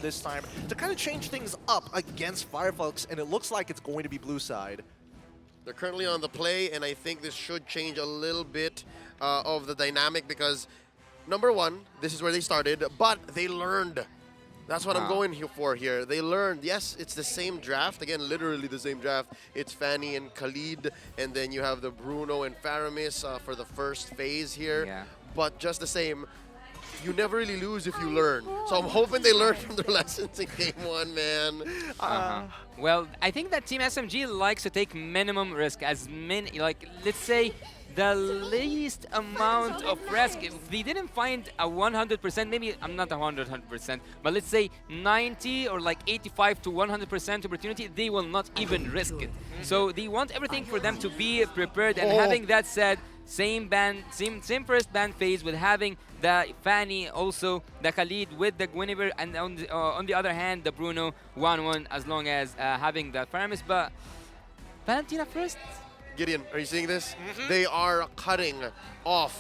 this time to kind of change things up against Firefox, and it looks like it's going to be blue side. They're currently on the play, and I think this should change a little bit of the dynamic because, number one, this is where they started, but they learned. That's what I'm going here for here. They learned. Yes, it's the same draft. Again, literally the same draft. It's Fanny and Khalid, and then you have the Bruno and Faramis for the first phase here. Yeah. But just the same, you never really lose if you learn. So I'm hoping they learn from their lessons in game one, man. Well, I think that Team SMG likes to take minimum risk, like, let's say, the least amount of risk. If they didn't find a 100%, maybe I'm not 100%, but let's say 90 or like 85 to 100% opportunity, they will not even risk it. So they want everything for them to be prepared. And having that said, same first ban phase with having the Fanny, also the Khalid with the Guinevere, and on the other hand, the Bruno 1-1 as long as having the Faramis. But Valentina first. Gideon, are you seeing this? They are cutting off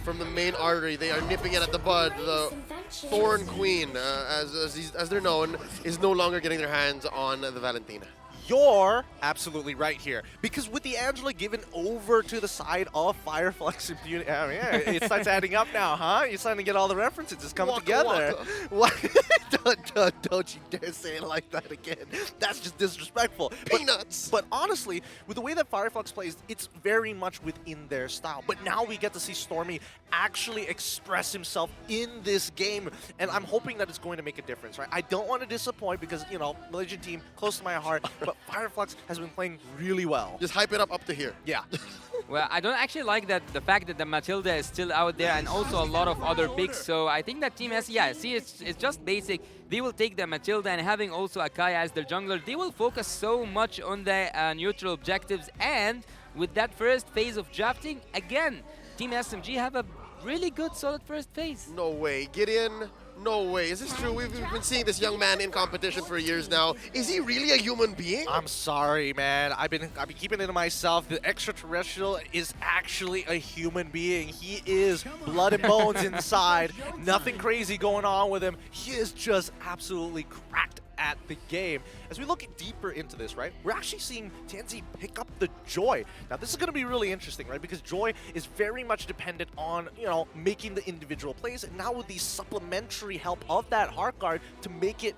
from the main artery. They are nipping it at the bud. The Thorn Queen, as they're known, is no longer getting their hands on the Valentina. You're absolutely right here. Because with the Angela given over to the side of Fireflux Impunity, yeah, it starts adding up now, huh? You're starting to get all the references. It's coming together. What? Don't you dare say it like that again. That's just disrespectful. Peanuts. But honestly, with the way that Fireflux plays, it's very much within their style. But now we get to see Stormy actually express himself in this game. And I'm hoping that it's going to make a difference, right? I don't want to disappoint because, you know, Malaysian team, close to my heart. But Fireflux has been playing really well. Just hype it up to here. Yeah. Well, I don't actually like that the fact that the Matilda is still out there and also a lot of other picks. So I think that Team S, yeah, see, it's just basic. They will take the Matilda, and having also Akaya as their jungler, they will focus so much on the neutral objectives. And with that first phase of drafting, again, Team SMG have a really good, solid first phase. No way. Gideon. No way. Is this true? We've been seeing this young man in competition for years now. Is he really a human being? I'm sorry, man. I've been keeping it to myself. The extraterrestrial is actually a human being. He is blood and bones inside. Nothing crazy going on with him. He is just absolutely cracked at the game. As we look deeper into this, right, we're actually seeing TNZ pick up the Joy. Now, this is going to be really interesting, right, because Joy is very much dependent on, you know, making the individual plays, and now with the supplementary help of that Heart Guard to make it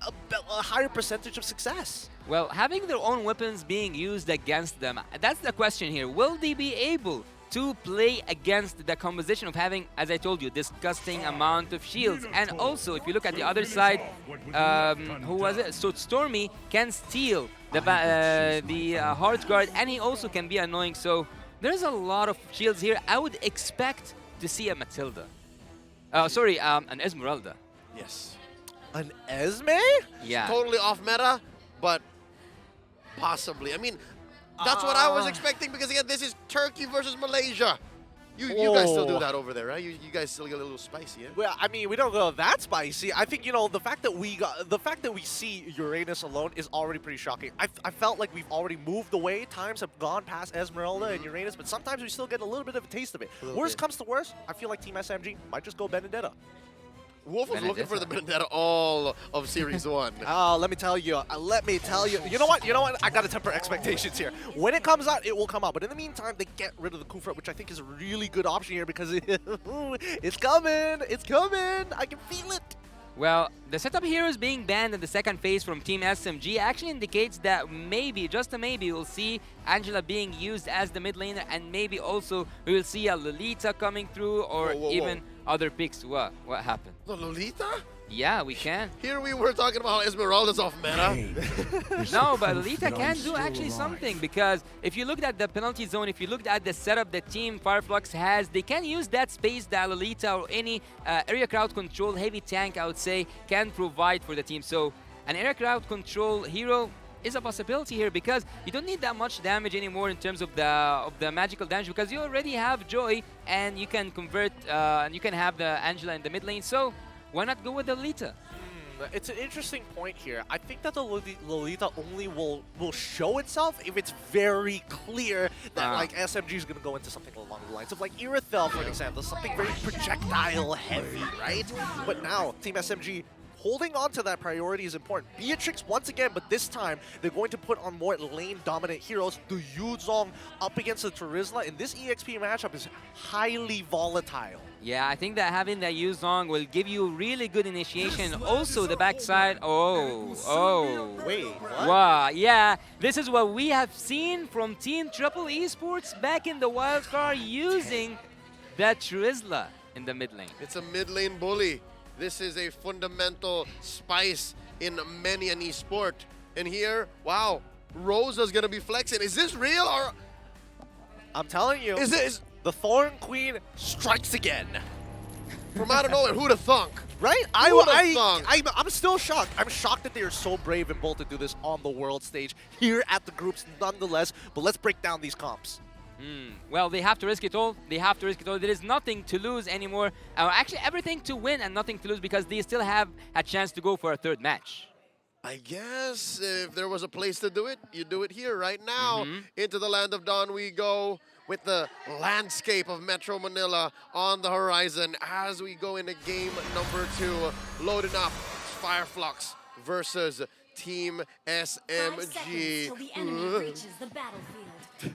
a higher percentage of success. Well, having their own weapons being used against them, that's the question here. Will they be able to play against the composition of having, as I told you, disgusting amount of shields? And also, if you look at the other side, who was it? So Stormy can steal the Heart Guard, and he also can be annoying. So there's a lot of shields here. I would expect to see a Matilda. Sorry, an Esmeralda. Yes. An Esme? Yeah. Totally off meta, but possibly. I mean, that's what I was expecting because, again, this is Turkey versus Malaysia. You guys still do that over there, right? You guys still get a little spicy, yeah? Well, I mean, we don't go that spicy. I think, you know, the fact that we see Uranus alone is already pretty shocking. I felt like we've already moved away. Times have gone past Esmeralda and Uranus, but sometimes we still get a little bit of a taste of it. Worst comes to worst, I feel like Team SMG might just go Benedetta. Wolf was looking for the Benedetta all of Series 1. Oh, let me tell you. You know what? I gotta temper expectations here. When it comes out, it will come out. But in the meantime, they get rid of the Kufra, which I think is a really good option here because it's coming. It's coming. I can feel it. Well, the setup heroes being banned in the second phase from Team SMG actually indicates that maybe, just a maybe, we'll see Angela being used as the mid laner, and maybe also we will see a Lolita coming through, or even other picks. What happened? The Lolita? Yeah, we can. Here we were talking about how Esmeralda's off meta. No, but Lolita can do actually something, because if you looked at the penalty zone, if you looked at the setup that Team Fireflux has, they can use that space that Lolita or any area crowd control heavy tank, I would say, can provide for the team. So an area crowd control hero is a possibility here, because you don't need that much damage anymore in terms of the magical damage, because you already have Joy and you can convert, and you can have the Angela in the mid lane. So why not go with the Lolita? It's an interesting point here. I think that the Lolita only will show itself if it's very clear that like SMG is going to go into something along the lines of like Irithel, for example, something very projectile heavy, right? But now Team SMG holding on to that priority is important. Beatrix once again, but this time they're going to put on more lane-dominant heroes. The Yuzong up against the Terizla, and this EXP matchup is highly volatile. Yeah, I think that having that Yuzong will give you really good initiation. Also, the backside. Oh. Wait, what? Wow, yeah. This is what we have seen from Team Triple Esports back in the wildcard using that Terizla in the mid lane. It's a mid lane bully. This is a fundamental spice in many an esport. And here, wow, Rosa's gonna be flexing. Is this real or I'm telling you, is this the Thorn Queen strikes again. from out of nowhere? Who'd have thunk? Right? I'm still shocked. I'm shocked that they are so brave and bold to do this on the world stage here at the groups nonetheless. But let's break down these comps. Well, they have to risk it all. They have to risk it all. There is nothing to lose anymore. Actually, everything to win and nothing to lose because they still have a chance to go for a third match. I guess if there was a place to do it, you do it here right now. Into the land of Dawn we go with the landscape of Metro Manila on the horizon as we go into game number 2. Loading up Fireflux versus Team 5 seconds SMG. till the enemy reaches the battlefield. I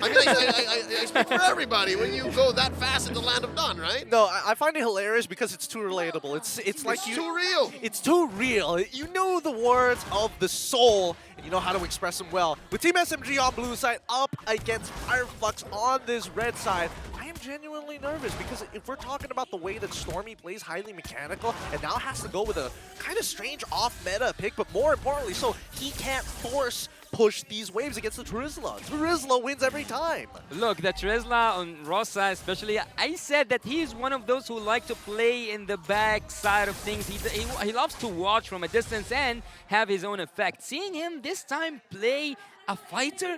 mean, I speak for everybody when you go that fast in the land of Dawn, right? No, I find it hilarious because it's too relatable. It's like It's too real. It's too real. You know the words of the soul, and you know how to express them well. With Team SMG on blue side up against Fireflux on this red side, I am genuinely nervous because if we're talking about the way that Stormy plays highly mechanical and now has to go with a kind of strange off-meta pick, but more importantly, so he can't force push these waves against the Terizla. Terizla wins every time. Look, the Terizla on Rosa especially, I said that he's one of those who like to play in the back side of things. He loves to watch from a distance and have his own effect. Seeing him this time play a fighter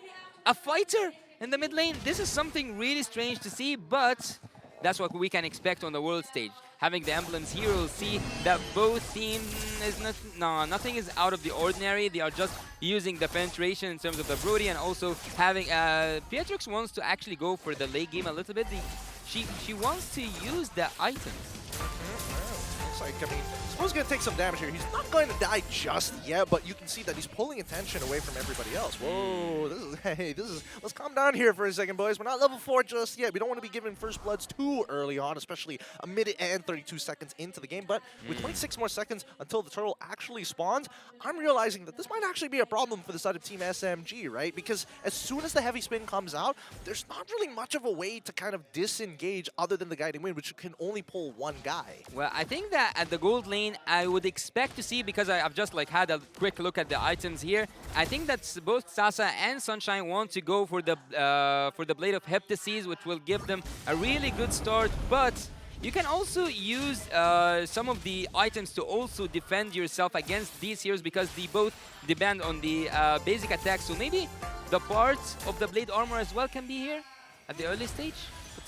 in the mid lane, this is something really strange to see, but that's what we can expect on the world stage. Having the emblems here, we'll see that both teams nothing is out of the ordinary. They are just using the penetration in terms of the Brody, and also having Beatrix wants to actually go for the late game a little bit. She wants to use the items. Looks like, I mean, Spo's going to take some damage here. He's not going to die just yet, but you can see that he's pulling attention away from everybody else. Whoa, let's calm down here for a second, boys. We're not level 4 just yet. We don't want to be giving first bloods too early on, especially a minute and 32 seconds into the game. But with 26 more seconds until the turtle actually spawns, I'm realizing that this might actually be a problem for the side of Team SMG, right? Because as soon as the heavy spin comes out, there's not really much of a way to kind of disengage other than the guiding wind, which can only pull one guy. Well, I think that at the gold lane, I would expect to see, because I've just like had a quick look at the items here, I think that both Sasa and Sunshine want to go for the Blade of Heptases, which will give them a really good start, but you can also use some of the items to also defend yourself against these heroes because they both depend on the basic attack. So maybe the parts of the Blade Armor as well can be here at the early stage?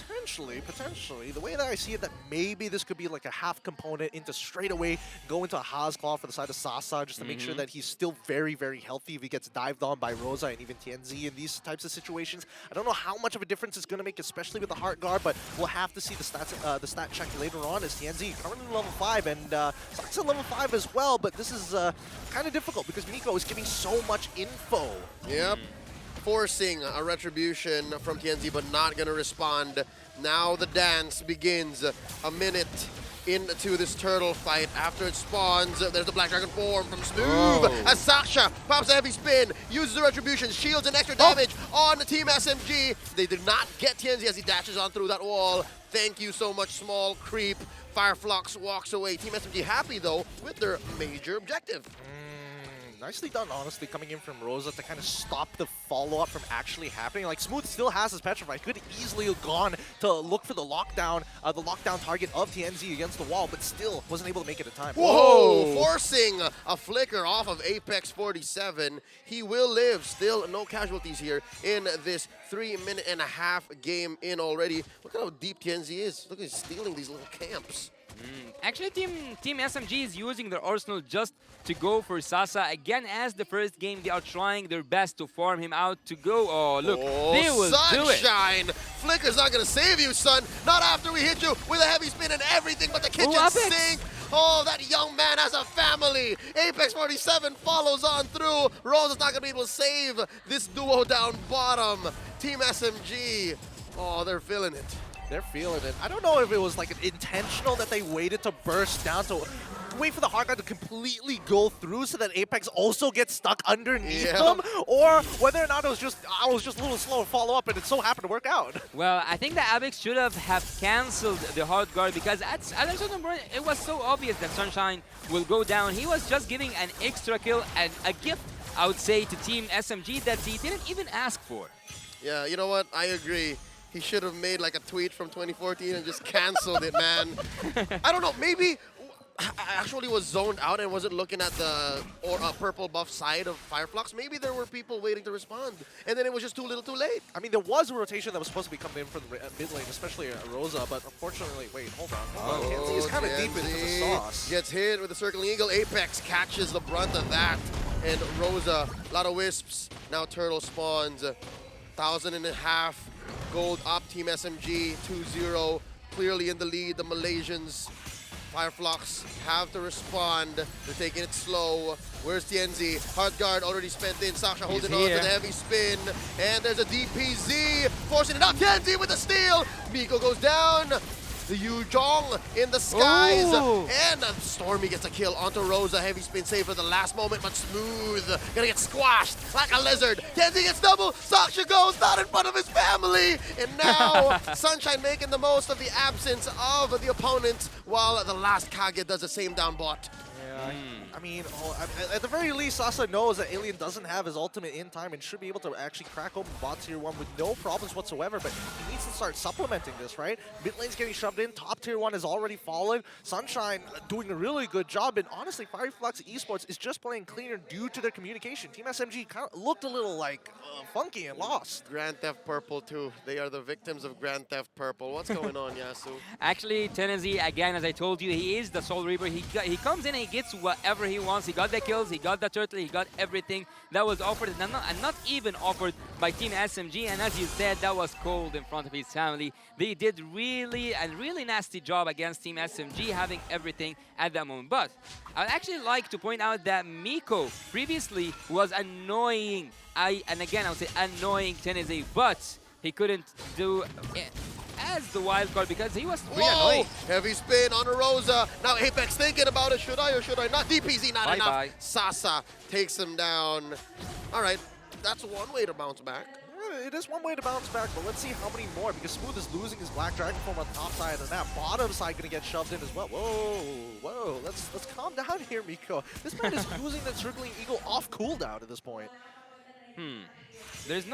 Potentially. The way that I see it, that maybe this could be like a half component into straight away go into a Haas Claw for the side of Sasa just to make sure that he's still very, very healthy if he gets dived on by Rosa and even TNZ in these types of situations. I don't know how much of a difference it's going to make, especially with the Heart Guard, but we'll have to see the stat check later on as TNZ currently level 5 and Sasa level 5 as well, but this is kind of difficult because Nico is giving so much info. Yep. Forcing a retribution from TNZ, but not going to respond. Now the dance begins. A minute into this turtle fight. After it spawns, there's the Black Dragon form from Smooth. As Sasha pops a heavy spin, uses the retribution, shields and extra damage on Team SMG. They did not get TNZ as he dashes on through that wall. Thank you so much, small creep. Fireflux walks away. Team SMG happy, though, with their major objective. Nicely done, honestly, coming in from Rosa to kind of stop the follow-up from actually happening. Like, Smooth still has his Petrify. Could easily have gone to look for the lockdown target of TNZ against the wall, but still wasn't able to make it in time. Whoa! Forcing a flicker off of Apex 47. He will live. Still no casualties here in this 3.5-minute game in already. Look at how deep TNZ is. Look, he's stealing these little camps. Actually, Team SMG is using their arsenal just to go for Sasa. Again, as the first game, they are trying their best to farm him out to go. Oh, look, they will do it. Sunshine! Flicker's not gonna save you, son. Not after we hit you with a heavy spin and everything but the kitchen Apex. sink. Oh, that young man has a family. Apex 47 follows on through. Rose is not gonna be able to save this duo down bottom. Team SMG. Oh, they're feeling it. They're feeling it. I don't know if it was like intentional that they waited to burst down to wait for the hard guy to completely go through so that Apex also gets stuck underneath them, or whether or not it was just I was just a little slow to follow up and it so happened to work out. Well, I think that Apex should have cancelled the hard guard because at a certain point it was so obvious that Sunshine will go down. He was just giving an extra kill and a gift, I would say, to Team SMG that he didn't even ask for. Yeah, you know what? I agree. He should have made like a tweet from 2014 and just canceled it, man. I don't know, maybe I actually was zoned out and wasn't looking at the purple buff side of Fireflux. Maybe there were people waiting to respond, and then it was just too little too late. I mean, there was a rotation that was supposed to be coming in from the mid lane, especially Rosa, but unfortunately, wait, hold on. Kenzie is kind of deep into the sauce. Gets hit with the circling eagle. Apex catches the brunt of that, and Rosa, a lot of wisps. Now Turtle spawns. 1,500 gold up. Team SMG 2-0, clearly in the lead. The Malaysians, Fireflux, have to respond. They're taking it slow. Where's TNZ? Hard guard already spent in. Sasha holding on to the heavy spin. And there's a DPZ forcing it up. TNZ with the steal. Miko goes down. The Yujong in the skies. Ooh. And Stormy gets a kill onto Rosa. Heavy spin save for the last moment, but Smooth gonna get squashed like a lizard. Kenzie gets double. Sasha goes not in front of his family. And now Sunshine making the most of the absence of the opponent while the last Kage does the same down bot. Yeah, I mean, at the very least, Sasa knows that Alien doesn't have his ultimate in time and should be able to actually crack open bot tier 1 with no problems whatsoever, but he needs to start supplementing this, right? Mid lane's getting shoved in, top tier 1 has already fallen, Sunshine doing a really good job, and honestly, Fireflux Esports is just playing cleaner due to their communication. Team SMG kind of looked a little like funky and lost. Grand Theft Purple too. They are the victims of Grand Theft Purple. What's going on, Yasu? Actually, Tennessee, again, as I told you, he is the Soul Reaper. He comes in and he gets whatever he wants. He got the kills, he got the turtle, he got everything that was offered, and not even offered by Team SMG. And as you said, that was cold in front of his family. They did really nasty job against Team SMG, having everything at that moment. But I'd actually like to point out that Miko previously was annoying. And again, I would say annoying Tennessee, but he couldn't do it as the wild card because he was really annoying. Heavy spin on Rosa. Now Apex thinking about it. Should I or should I not? DPZ not enough. Bye-bye. Sasa takes him down. All right, that's one way to bounce back. It is one way to bounce back, but let's see how many more, because Smooth is losing his Black Dragon form on the top side, and that bottom side gonna get shoved in as well. Whoa, let's calm down here, Miko. This man is using the Circling Eagle off cooldown at this point. There's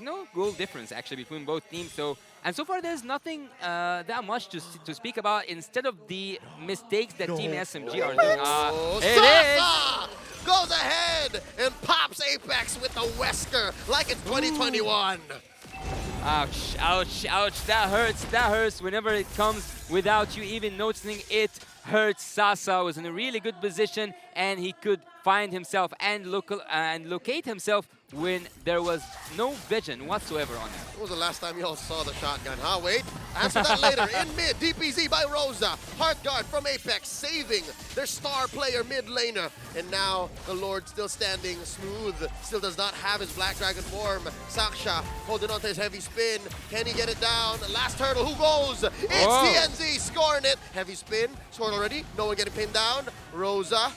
no goal difference actually between both teams. So far there's nothing that much to speak about instead of the mistakes that Team SMG are doing. Sasa goes ahead and pops Apex with the Wesker like it's 2021. Ouch, ouch, ouch. That hurts whenever it comes without you even noticing. It hurts. Sasa was in a really good position and he could find himself and locate himself when there was no vision whatsoever on him. When was the last time y'all saw the shotgun? Huh? Wait, answer that later. In mid, DPZ by Rosa. Heart guard from Apex, saving their star player mid laner. And now the Lord still standing. Smooth still does not have his Black Dragon form. Saksha holding on to his heavy spin. Can he get it down? Last turtle, who goes? It's TNZ scoring it. Heavy spin, scored already. No one getting pinned down. Rosa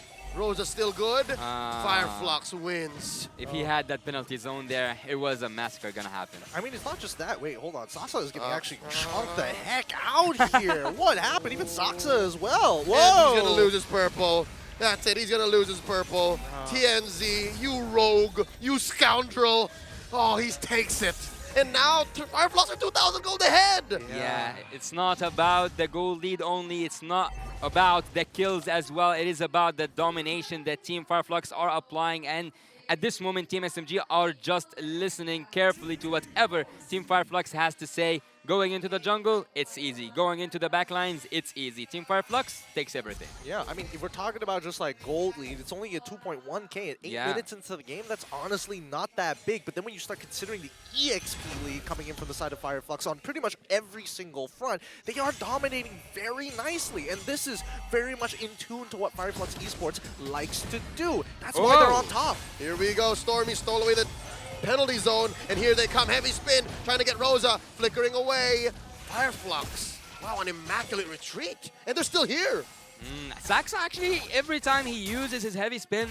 still good. Fireflux wins. If he had that penalty zone there, it was a massacre gonna happen. I mean, it's not just that. Wait, hold on. Sasa is getting actually chunked the heck out here. What happened? Even Saksa as well. Whoa! And he's gonna lose his purple. That's it. He's gonna lose his purple. TNZ, you rogue, you scoundrel. Oh, he takes it. And now Fireflux are 2,000 gold ahead. Yeah, it's not about the goal lead only. It's not about the kills as well. It is about the domination that Team Fireflux are applying. And at this moment, Team SMG are just listening carefully to whatever Team Fireflux has to say. Going into the jungle, it's easy. Going into the back lines, it's easy. Team Fireflux takes everything. Yeah, I mean, if we're talking about just like gold lead, it's only a 2.1k at 8 Yeah. minutes into the game. That's honestly not that big. But then when you start considering the EXP lead coming in from the side of Fireflux on pretty much every single front, they are dominating very nicely. And this is very much in tune to what Fireflux Esports likes to do. That's why they're on top. Here we go. Stormy stole away the penalty zone, and here they come. Heavy spin, trying to get Rosa, flickering away. Fireflux. Wow, an immaculate retreat. And they're still here. Saxa actually, every time he uses his heavy spin,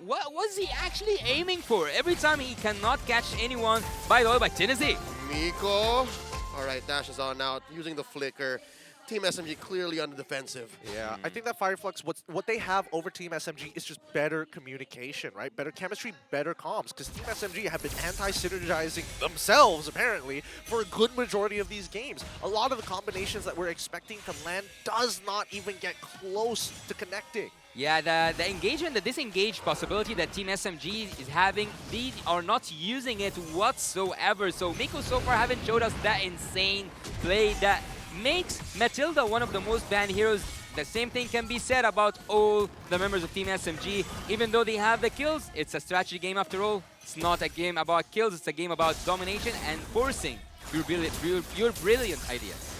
what was he actually aiming for? Every time he cannot catch anyone, by the way, by Tennessee. Miko. All right, Dash is on now, using the flicker. Team SMG clearly on the defensive. Yeah, I think that Fireflux, what they have over Team SMG is just better communication, right? Better chemistry, better comms, because Team SMG have been anti-synergizing themselves, apparently, for a good majority of these games. A lot of the combinations that we're expecting to land does not even get close to connecting. Yeah, the engagement, the disengaged possibility that Team SMG is having, they are not using it whatsoever. So Miko so far haven't showed us that insane play that makes Matilda one of the most banned heroes. The same thing can be said about all the members of Team SMG. Even though they have the kills, it's a strategy game after all. It's not a game about kills, it's a game about domination and forcing your brilliant ideas.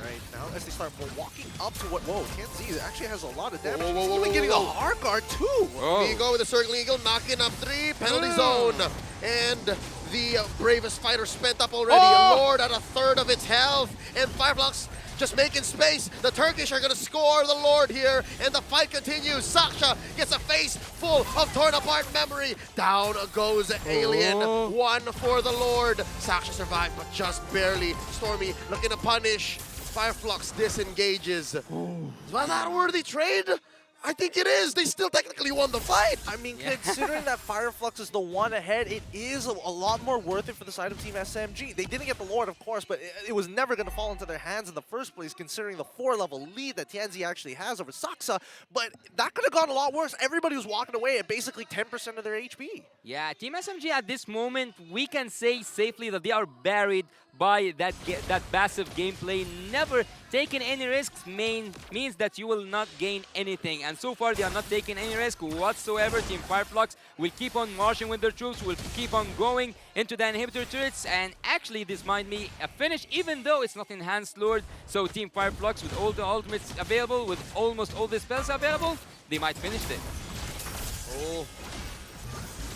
Right, now as they start walking up to what, whoa, Kenzie actually has a lot of damage. Whoa, whoa, He's whoa, even whoa, getting whoa. a hard guard too. Whoa. Miko with the circling eagle, knocking up 3, penalty zone. And the bravest fighter spent up already. Lord at a third of its health. And Fireflux just making space. The Turkish are going to score the Lord here. And the fight continues. Sasha gets a face full of torn apart memory. Down goes Alien. 1 for the Lord. Sasha survived, but just barely. Stormy looking to punish. Fireflux disengages. Was that a worthy trade? I think it is. They still technically won the fight. I mean, considering that Fireflux is the one ahead, it is a lot more worth it for the side of Team SMG. They didn't get the Lord, of course, but it was never going to fall into their hands in the first place, considering the 4-level lead that Tianzi actually has over Saxa. But that could have gone a lot worse. Everybody was walking away at basically 10% of their HP. Yeah, Team SMG at this moment, we can say safely that they are buried by that passive gameplay. Never taking any risks means that you will not gain anything. And so far, they are not taking any risk whatsoever. Team Fireflux will keep on marching with their troops, will keep on going into the inhibitor turrets. And actually, this might be a finish, even though it's not Enhanced Lord. So Team Fireflux, with all the ultimates available, with almost all the spells available, they might finish this. Oh.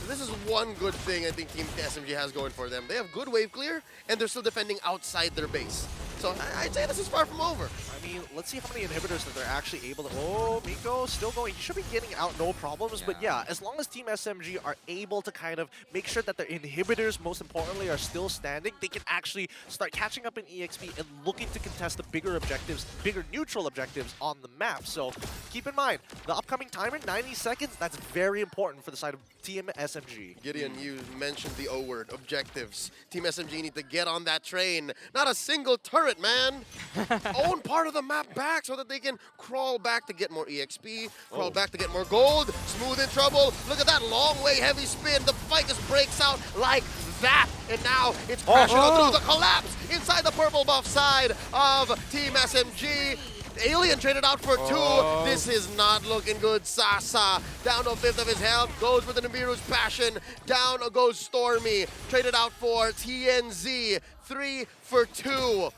This is one good thing I think Team SMG has going for them. They have good wave clear, and they're still defending outside their base. So I'd say this is far from over. I mean, let's see how many inhibitors that they're actually able to... Oh, Miko still going. He should be getting out no problems. But yeah, as long as Team SMG are able to kind of make sure that their inhibitors, most importantly, are still standing, they can actually start catching up in EXP and looking to contest the bigger objectives, bigger neutral objectives on the map. So keep in mind, the upcoming timer, 90 seconds, that's very important for the side of Team SMG. Gideon, you mentioned the O word, objectives. Team SMG need to get on that train. Not a single turret, man. Own part of the map back so that they can crawl back to get more EXP, crawl back to get more gold. Smooth in trouble. Look at that long way heavy spin. The fight just breaks out like that. And now it's crashing on through the collapse inside the purple buff side of Team SMG. Alien traded out for 2. This is not looking good. Sasa down to a 5th of his health. Goes for the Nibiru's passion. Down goes Stormy. Traded out for TNZ. 3 for 2.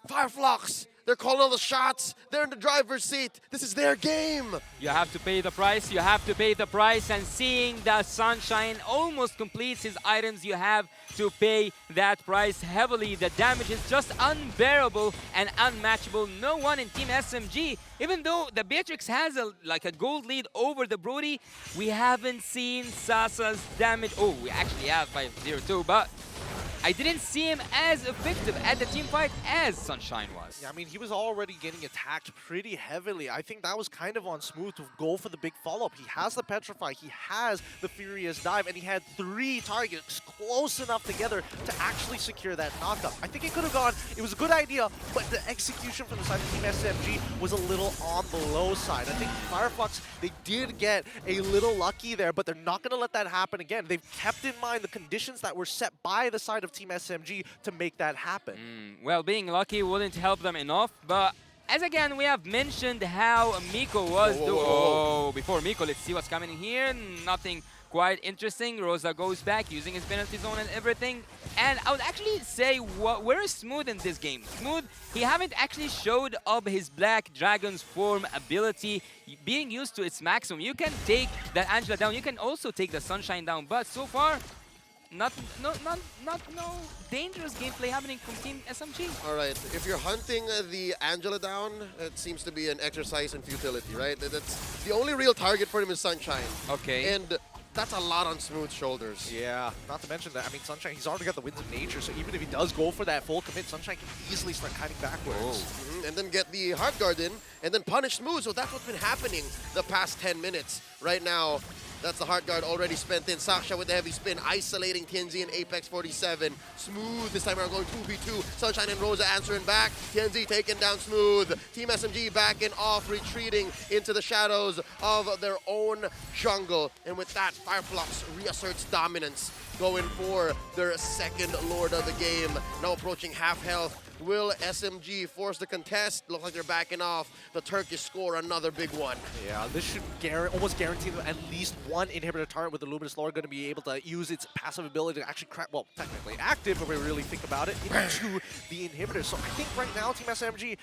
Fireflux. They're calling all the shots. They're in the driver's seat. This is their game. You have to pay the price. You have to pay the price. And seeing that Sunshine almost completes his items, you have to pay that price heavily. The damage is just unbearable and unmatchable. No one in Team SMG, even though the Beatrix has a gold lead over the Brody, we haven't seen Sasa's damage. Oh, we actually have 5-0-2, but I didn't see him as effective at the team fight as Sunshine was. Yeah, I mean, he was already getting attacked pretty heavily. I think that was kind of on smooth to go for the big follow-up. He has the Petrify, he has the Furious Dive, and he had 3 targets close enough together to actually secure that knockup. I think it could have gone, it was a good idea, but the execution from the side of Team SMG was a little on the low side. I think Fireflux, they did get a little lucky there, but they're not going to let that happen again. They've kept in mind the conditions that were set by the side of Team SMG to make that happen. Well, being lucky wouldn't help them enough, but as again, we have mentioned how Miko was doing. Oh, before Miko, let's see what's coming here. Nothing quite interesting. Rosa goes back using his penalty zone and everything. And I would actually say, where is Smooth in this game? Smooth, he haven't actually showed up his Black Dragon's form ability being used to its maximum. You can take the Angela down. You can also take the Sunshine down. But so far, no dangerous gameplay happening from Team SMG. All right, if you're hunting the Angela down, it seems to be an exercise in futility, right? That's the only real target for him is Sunshine. Okay. And that's a lot on Smooth's shoulders. Yeah, not to mention that, I mean, Sunshine, he's already got the Winds of Nature, so even if he does go for that full commit, Sunshine can easily start kiting backwards. And then get the Heart Guard in, and then punish Smooth. So that's what's been happening the past 10 minutes. Right now, that's the Heart Guard already spent in. Saksha with the heavy spin, isolating TNZ and Apex 47. Smooth this time around going 2v2. Sunshine and Rosa answering back. TNZ taking down Smooth. Team SMG backing off, retreating into the shadows of their own jungle. And with that, Fireflux reasserts dominance, going for their second Lord of the game. Now approaching half health. Will SMG force the contest? Looks like they're backing off. The Turkish score another big one. Yeah, this should almost guarantee them at least one inhibitor turret with the Luminous Lord going to be able to use its passive ability to actually crack, well, technically active, if we really think about it, into the inhibitor. So I think right now, Team SMG,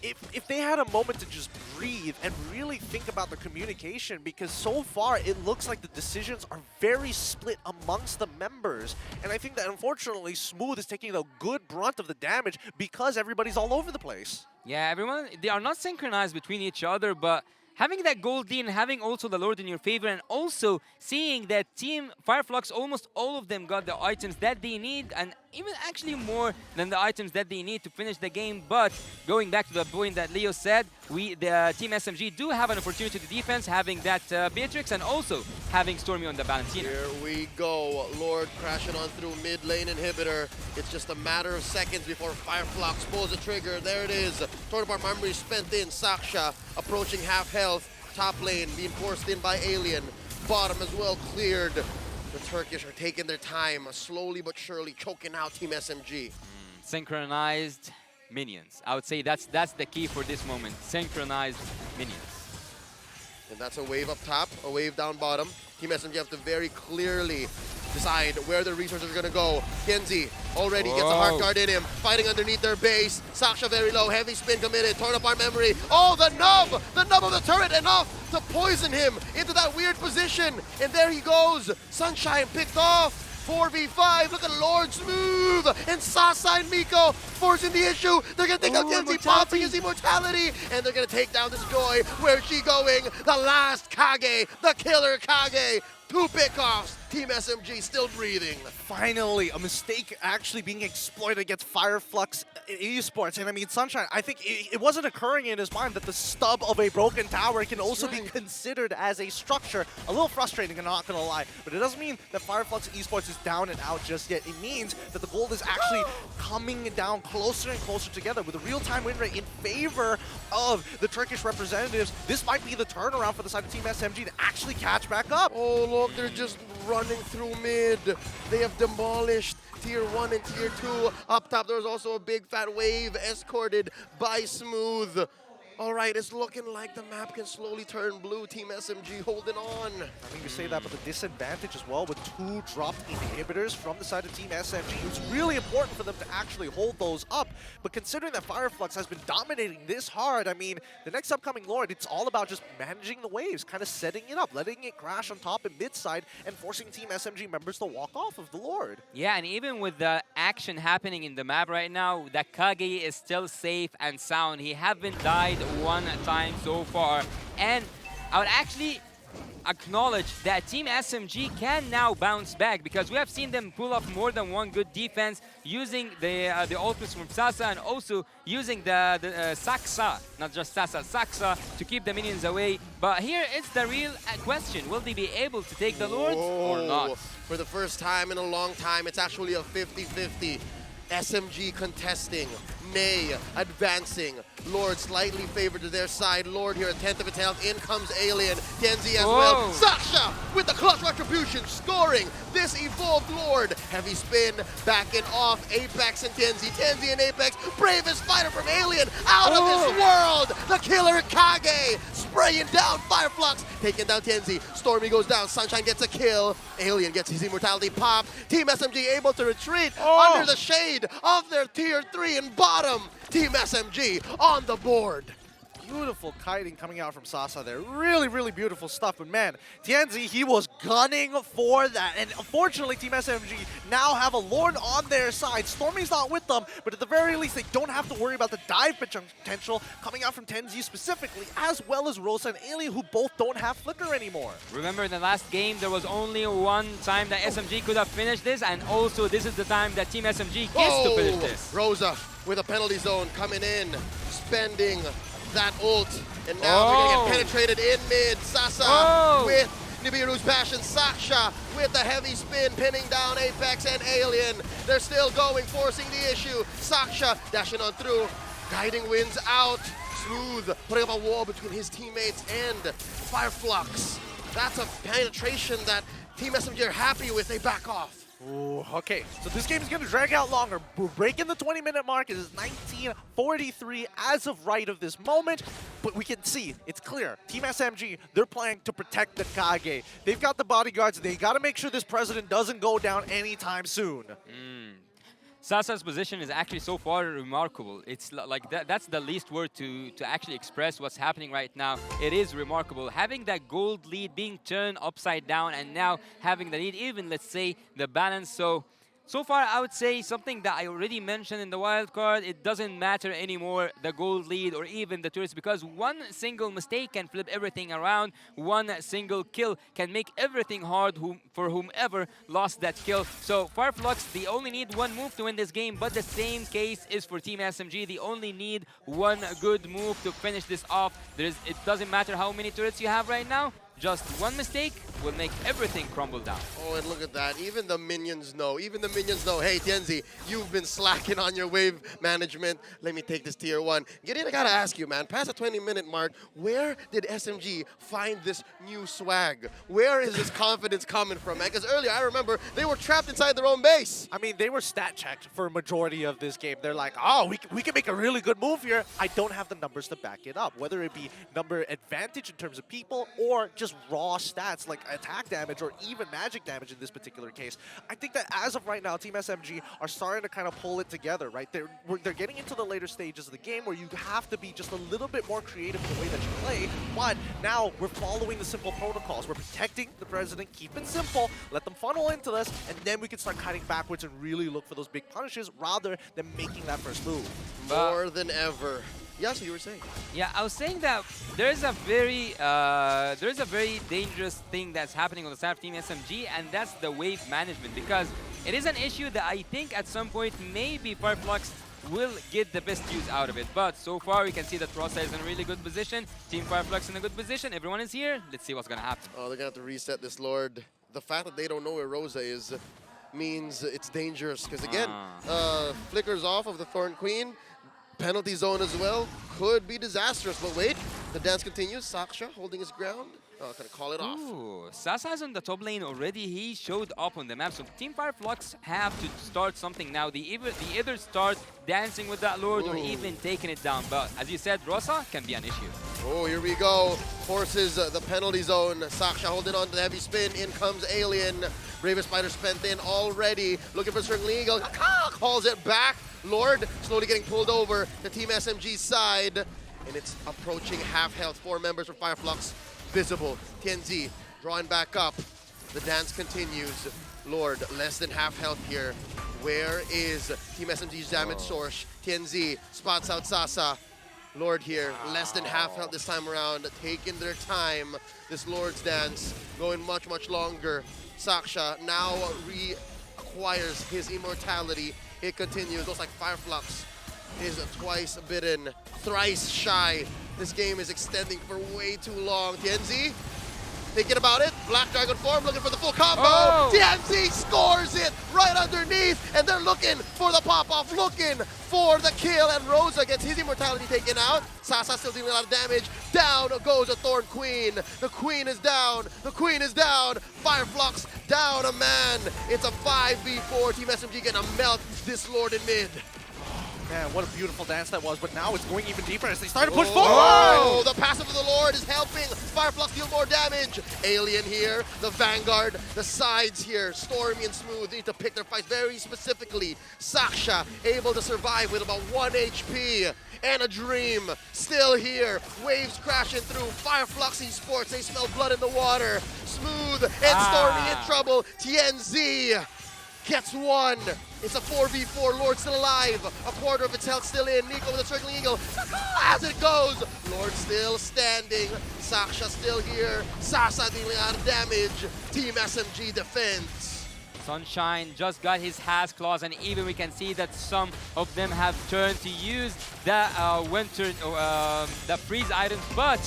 if they had a moment to just breathe and really think about the communication, because so far it looks like the decisions are very split amongst the members. And I think that unfortunately Smooth is taking a good brunt of the damage because everybody's all over the place. Yeah, everyone, they are not synchronized between each other, but having that gold D and having also the Lord in your favor, and also seeing that Team Fireflux, almost all of them got the items that they need, and even actually more than the items that they need to finish the game. But going back to the point that Leo said, the Team SMG do have an opportunity to defense, having that Beatrix and also having Stormy on the Valentina. Here we go. Lord crashing on through mid lane inhibitor. It's just a matter of seconds before Fireflux pulls the trigger. There it is. Tornapart memory spent in. Saksha approaching half health. Top lane being forced in by Alien. Bottom as well cleared. The Turkish are taking their time, slowly but surely choking out Team SMG. Synchronized minions. I would say that's the key for this moment. Synchronized minions. And that's a wave up top, a wave down bottom. Team SMG have to very clearly decide where their resources are going to go. Kenzie already gets a Heart Guard in him, fighting underneath their base. Saksha very low, heavy spin committed, torn apart memory. Oh, the nub of the turret, enough to poison him into that weird position. And there he goes, Sunshine picked off. 4v5, look at Lord Smooth and Sasa and Miko forcing the issue. They're gonna take out Kenzie, popping his immortality, and they're gonna take down this Joy. Where's she going? The last Kage, the killer Kage. 2 pickoffs. Team SMG still breathing. Finally, a mistake actually being exploited against Fireflux Esports. And I mean, Sunshine, I think it wasn't occurring in his mind that the stub of a broken tower can also be considered as a structure. A little frustrating, I'm not going to lie. But it doesn't mean that Fireflux Esports is down and out just yet. It means that the gold is actually coming down closer and closer together with a real-time win rate in favor of the Turkish representatives. This might be the turnaround for the side of Team SMG to actually catch back up. Oh, look, they're just running through mid. They have demolished Tier 1 and Tier 2. Up top, there's also a big fat wave escorted by Smooth. All right, it's looking like the map can slowly turn blue. Team SMG holding on. I mean, you say that, but the disadvantage as well with 2 dropped inhibitors from the side of Team SMG. It's really important for them to actually hold those up. But considering that Fireflux has been dominating this hard, I mean, the next upcoming Lord, it's all about just managing the waves, kind of setting it up, letting it crash on top and mid side, and forcing Team SMG members to walk off of the Lord. Yeah, and even with the action happening in the map right now, the Kage is still safe and sound. He haven't died one time so far. And I would actually acknowledge that Team SMG can now bounce back, because we have seen them pull off more than one good defense using the ultimates from Sasa, and also using the Saksa, not just Sasa, Saksa, to keep the minions away. But here it's the real question. Will they be able to take the Lords or not? For the first time in a long time, it's actually a 50-50. SMG contesting, Nay advancing, Lord slightly favored to their side. Lord here, a 10th of its health. In comes Alien. Tianzi as well. Sasha with the clutch retribution, scoring this evolved Lord. Heavy spin, backing off Apex and Tianzi. Tianzi and Apex, bravest fighter from Alien, out of this world. The killer Kage, spraying down Fireflux, taking down Tianzi. Stormy goes down, Sunshine gets a kill. Alien gets his immortality pop. Team SMG able to retreat under the shade of their tier 3 and bottom. Team SMG on the board. Beautiful kiting coming out from Sasa there. Really, really beautiful stuff. But man, Tianzi, he was gunning for that. And unfortunately, Team SMG now have a Lord on their side. Stormy's not with them, but at the very least, they don't have to worry about the dive potential coming out from Tianzi specifically, as well as Rosa and Alien, who both don't have Flicker anymore. Remember, in the last game, there was only one time that SMG could have finished this, and also this is the time that Team SMG gets to finish this. Rosa with a penalty zone coming in, spending that ult, and now we're gonna get penetrated in mid. Sasa with Nibiru's passion. Sasha with the heavy spin, pinning down Apex and Alien. They're still going, forcing the issue. Sasha dashing on through, guiding winds out. Smooth, putting up a wall between his teammates and Fireflux. That's a penetration that Team SMG are happy with. They back off. Ooh, okay, so this game is going to drag out longer. We're breaking the 20-minute mark. It is 19:43 as of right of this moment, but we can see, it's clear. Team SMG, they're playing to protect the Kage. They've got the bodyguards. They got to make sure this president doesn't go down anytime soon. Sasa's position is actually so far remarkable. It's like that's the least word to actually express what's happening right now. It is remarkable. Having that gold lead being turned upside down and now having the lead, even let's say the balance. So far, I would say something that I already mentioned in the wild card. It doesn't matter anymore, the gold lead or even the turrets, because one single mistake can flip everything around. One single kill can make everything hard for whomever lost that kill. So Fireflux, they only need one move to win this game, but the same case is for Team SMG. They only need one good move to finish this off. It doesn't matter how many turrets you have right now. Just one mistake will make everything crumble down. Oh, and look at that. Even the minions know. Even the minions know, hey, Tianzi, you've been slacking on your wave management. Let me take this tier 1. Gideon, I gotta ask you, man, past the 20-minute mark, where did SMG find this new swag? Where is this confidence coming from, man? Because earlier, I remember, they were trapped inside their own base. I mean, they were stat checked for a majority of this game. They're like, oh, we can make a really good move here. I don't have the numbers to back it up, whether it be number advantage in terms of people or just raw stats like attack damage or even magic damage in this particular case. I think that as of right now, Team SMG are starting to kind of pull it together, right? They're getting into the later stages of the game where you have to be just a little bit more creative in the way that you play, but now we're following the simple protocols. We're protecting the president, keep it simple, let them funnel into this, and then we can start cutting backwards and really look for those big punishes rather than making that first move. More than ever. Yeah, so you were saying. Yeah, I was saying that there's a very dangerous thing that's happening on the side of Team SMG, and that's the wave management, because it is an issue that I think at some point maybe Fireflux will get the best use out of it. But so far we can see that Rosa is in a really good position, Team Fireflux in a good position, everyone is here. Let's see what's gonna happen. Oh, they're gonna have to reset this Lord. The fact that they don't know where Rosa is means it's dangerous, because again, flickers off of the Thorn Queen. Penalty zone as well. Could be disastrous, but wait. The dance continues. Sasha holding his ground. Oh, gonna call it off. Ooh, Sasa's on the top lane already. He showed up on the map. So Team Fireflux have to start something now. They either start dancing with that Lord or even taking it down. But as you said, Rosa can be an issue. Oh, here we go. Forces the penalty zone. Sasha holding on to the heavy spin. In comes Alien. Bravest Spider spent in already. Looking for certain legal. Calls it back. Lord slowly getting pulled over to Team SMG's side. And it's approaching half health. 4 members from Fireflux visible. Tianzi drawing back up. The dance continues. Lord, less than half health here. Where is Team SMG's damage source? Tianzi spots out Sasa. Lord here, less than half health this time around. Taking their time. This Lord's dance going much, much longer. Sasha now reacquires his immortality. It continues. Looks like Fireflux is twice bitten, thrice shy. This game is extending for way too long. Tianzi Thinking about it, Black Dragon form looking for the full combo. Oh. TNZ scores it right underneath, and they're looking for the pop-off, looking for the kill, and Rosa gets his immortality taken out. Sasa still dealing a lot of damage. Down goes a Thorn Queen. The Queen is down. The Queen is down. Fireflux down a man. It's a 5v4. Team SMG gonna melt this Lord in mid. Man, what a beautiful dance that was, but now it's going even deeper as they start to push Oh, forward! the passive of the Lord is helping Fireflux deal more damage. Alien here, the Vanguard, the sides here, Stormy and Smooth need to pick their fights very specifically. Saksha able to survive with about 1 HP. And a Dream still here. Waves crashing through. Fireflux Esports, they smell blood in the water. Smooth and Stormy in trouble. TNZ gets one. It's a 4v4. Lord still alive. A quarter of its health still in. Nico with a circling eagle. As it goes. Lord still standing. Saksha still here. Sasa dealing a lot of damage. Team SMG defense. Sunshine just got his Has claws, and even we can see that some of them have turned to use the the freeze items. But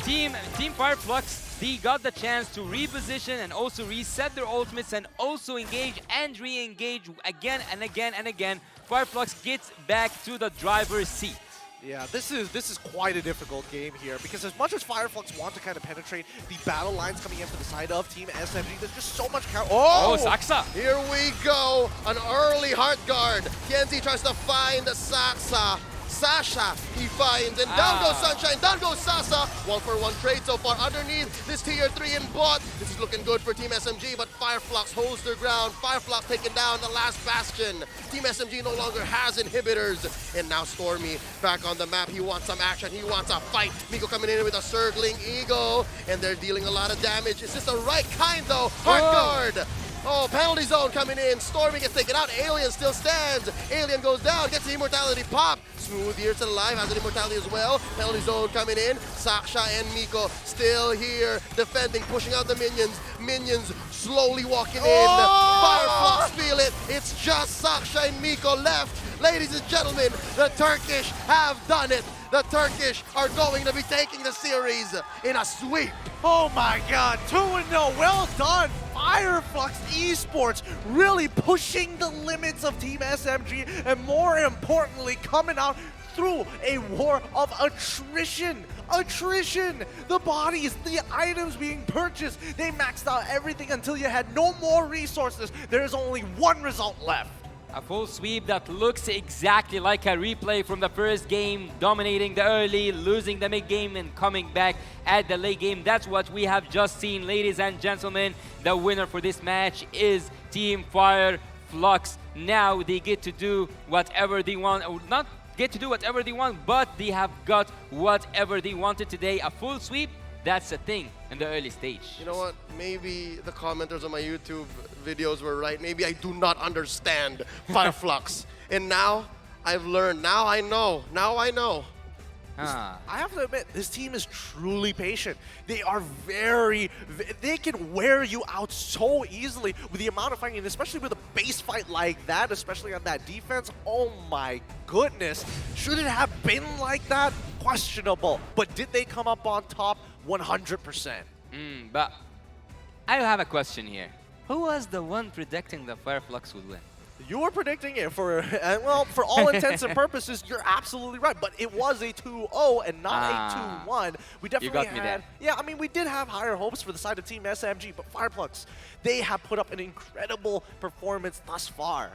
Team Fireflux, they got the chance to reposition and also reset their ultimates and also engage and re-engage again and again and again. Fireflux gets back to the driver's seat. Yeah, this is quite a difficult game here because as much as Fireflux want to kind of penetrate the battle lines coming in for the side of Team SMG, there's just so much counter. Oh, Saksa! Here we go. An early Heart Guard. TNZ tries to find Saksa. Sasha, he finds, and down goes Sunshine, down goes Sasa. 1-for-1 trade so far underneath this tier 3 in bot. This is looking good for Team SMG, but Fireflux holds their ground. Fireflux taking down the last bastion. Team SMG no longer has inhibitors. And now Stormy back on the map. He wants some action, he wants a fight. Miko coming in with a circling eagle, and they're dealing a lot of damage. Is this the right kind though? Heart Guard! Oh, penalty zone coming in. Stormy gets taken out. Alien still stands. Alien goes down, gets the immortality pop. Smooth here still alive, has an immortality as well. Penalty zone coming in. Saksha and Miko still here, defending, pushing out the minions. Minions slowly walking in. Fireflux feel it. It's just Saksha and Miko left. Ladies and gentlemen, the Turkish have done it. The Turkish are going to be taking the series in a sweep. Oh my god, 2-0, well done! Fireflux Esports really pushing the limits of Team SMG and more importantly coming out through a war of attrition. Attrition! The bodies, the items being purchased, they maxed out everything until you had no more resources. There's only one result left. A full sweep that looks exactly like a replay from the first game, dominating the early, losing the mid game, and coming back at the late game. That's what we have just seen, ladies and gentlemen. The winner for this match is Team Fireflux. Now they get to do whatever they want, or not get to do whatever they want, but they have got whatever they wanted today. A full sweep, that's a thing in the early stage. You know what? Maybe the commenters on my YouTube videos were right. Maybe I do not understand Fireflux. And now I've learned. Now I know. Now I know. I have to admit, this team is truly patient. They are they can wear you out so easily with the amount of fighting, and especially with a base fight like that, especially on that defense. Oh my goodness. Should it have been like that? Questionable. But did they come up on top? 100%. But I have a question here. Who was the one predicting that Fireflux would win? You were predicting it for, well, for all intents and purposes, you're absolutely right. But it was a 2-0 and not a 2-1. We definitely got me there. Yeah, I mean, we did have higher hopes for the side of Team SMG, but Fireflux, they have put up an incredible performance thus far.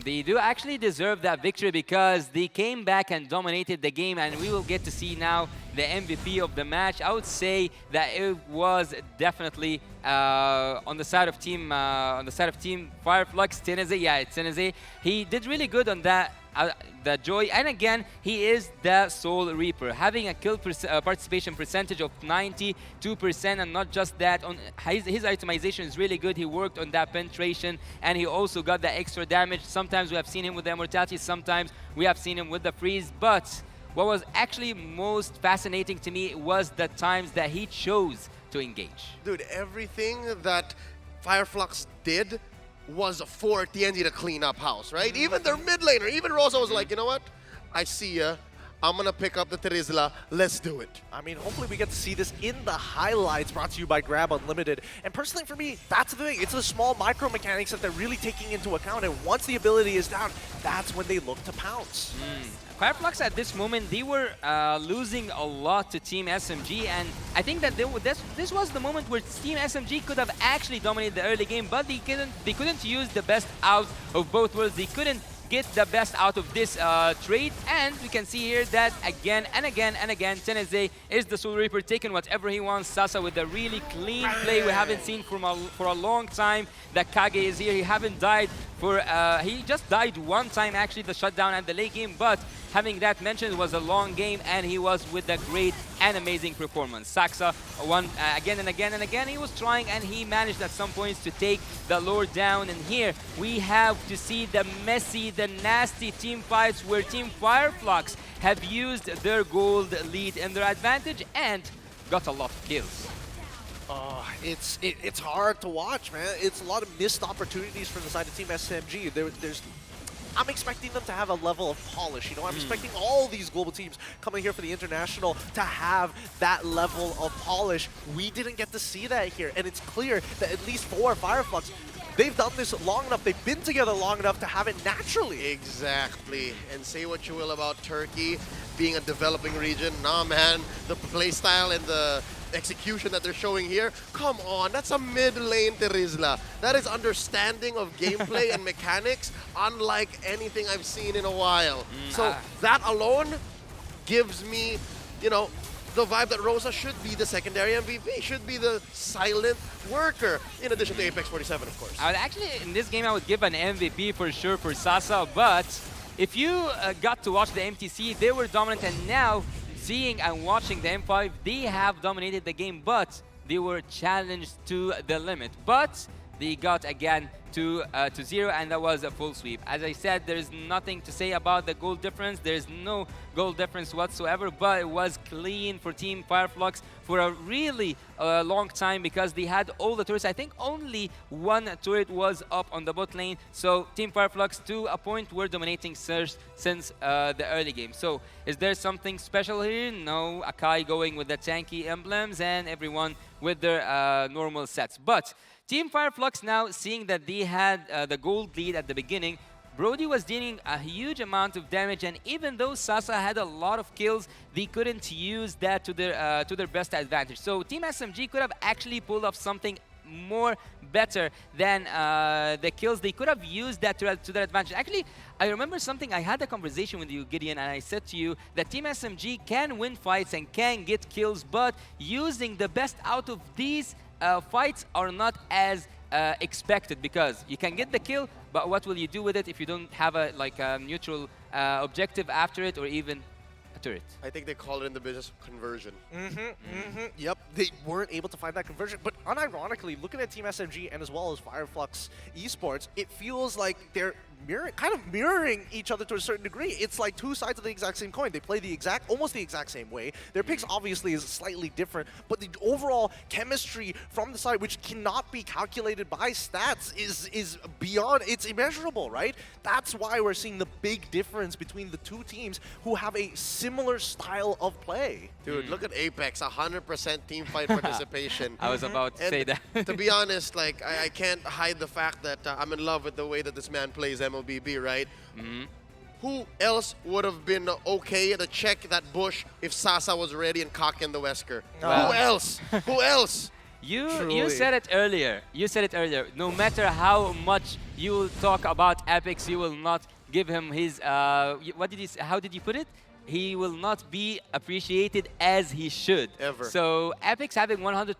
They do actually deserve that victory because they came back and dominated the game, and we will get to see now the MVP of the match. I would say that it was definitely on the side of Team Fireflux. Teneze, yeah, it's Teneze. He did really good on that. The Joy, and again, he is the Soul Reaper, having a kill participation percentage of 92%, and not just that, on his itemization is really good. He worked on that penetration, and he also got the extra damage. Sometimes we have seen him with the immortality, sometimes we have seen him with the freeze, but what was actually most fascinating to me was the times that he chose to engage. Dude, everything that Fireflux did was for TNG to clean up house, right? Even their mid laner, even Rosa was like, you know what? I see ya. I'm going to pick up the Terizla. Let's do it. I mean, hopefully we get to see this in the highlights brought to you by Grab Unlimited. And personally for me, that's the thing. It's the small micro mechanics that they're really taking into account. And once the ability is down, that's when they look to pounce. Fireflux at this moment, they were losing a lot to Team SMG, and I think that this was the moment where Team SMG could have actually dominated the early game, but they couldn't use the best out of both worlds. They couldn't get the best out of this trade, and we can see here that again and again and again, Teneze is the Soul Reaper taking whatever he wants. Sasa with a really clean play we haven't seen for a long time. The Kage is here. He haven't died for he just died one time actually, the shutdown and the late game, but having that mentioned, it was a long game and he was with a great and amazing performance. Saxa won again and again and again. He was trying and he managed at some points to take the Lord down, and here we have to see the messy, the nasty team fights where Team Fireflux have used their gold lead in their advantage and got a lot of kills. It's hard to watch, man. It's a lot of missed opportunities from the side of Team SMG. I'm expecting them to have a level of polish, you know? I'm expecting all these global teams coming here for the International to have that level of polish. We didn't get to see that here, and it's clear that at least for Fireflux, they've done this long enough, they've been together long enough to have it naturally. Exactly. And say what you will about Turkey being a developing region. Nah, man, the playstyle and the execution that they're showing here, come on, that's a mid-lane Terizla. That is understanding of gameplay and mechanics unlike anything I've seen in a while. So that alone gives me, you know, the vibe that Rosa should be the secondary MVP, should be the silent worker, in addition to Apex 47, of course. I would actually, in this game, I would give an MVP for sure for Sasa, but if you got to watch the MTC, they were dominant, and now seeing and watching the M5, they have dominated the game, but they were challenged to the limit. But they got again to 0, and that was a full sweep. As I said, there's nothing to say about the goal difference. There's no goal difference whatsoever, but it was clean for Team Fireflux for a really long time because they had all the turrets. I think only one turret was up on the bot lane. So Team Fireflux, to a point, were dominating since the early game. So is there something special here? No. Akai going with the tanky emblems and everyone with their normal sets. But Team Fireflux now, seeing that they had the gold lead at the beginning, Brody was dealing a huge amount of damage, and even though Sasa had a lot of kills, they couldn't use that to their best advantage. So Team SMG could have actually pulled off something more better than the kills. They could have used that to their advantage. Actually, I remember something. I had a conversation with you, Gideon, and I said to you that Team SMG can win fights and can get kills, but using the best out of these fights are not as expected, because you can get the kill, but what will you do with it if you don't have a neutral objective after it, or even a turret? I think they call it in the business conversion. Yep, they weren't able to find that conversion. But unironically, looking at Team SMG and as well as Fireflux Esports, it feels like they're kind of mirroring each other to a certain degree. It's like two sides of the exact same coin. They play almost the exact same way. Their picks obviously is slightly different, but the overall chemistry from the side, which cannot be calculated by stats, is beyond, it's immeasurable, right? That's why we're seeing the big difference between the two teams who have a similar style of play. Dude, look at Apex, 100% team fight participation. I was about to say that. To be honest, like I can't hide the fact that I'm in love with the way that this man plays MLBB, right? Who else would have been okay to check that bush if Sasa was ready and cocking the Wesker? Well. Who else? Who else? You said it earlier. You said it earlier. No matter how much you will talk about Apex, you will not give him his. What did he? How did you put it? He will not be appreciated as he should. Ever. So Apex having 100%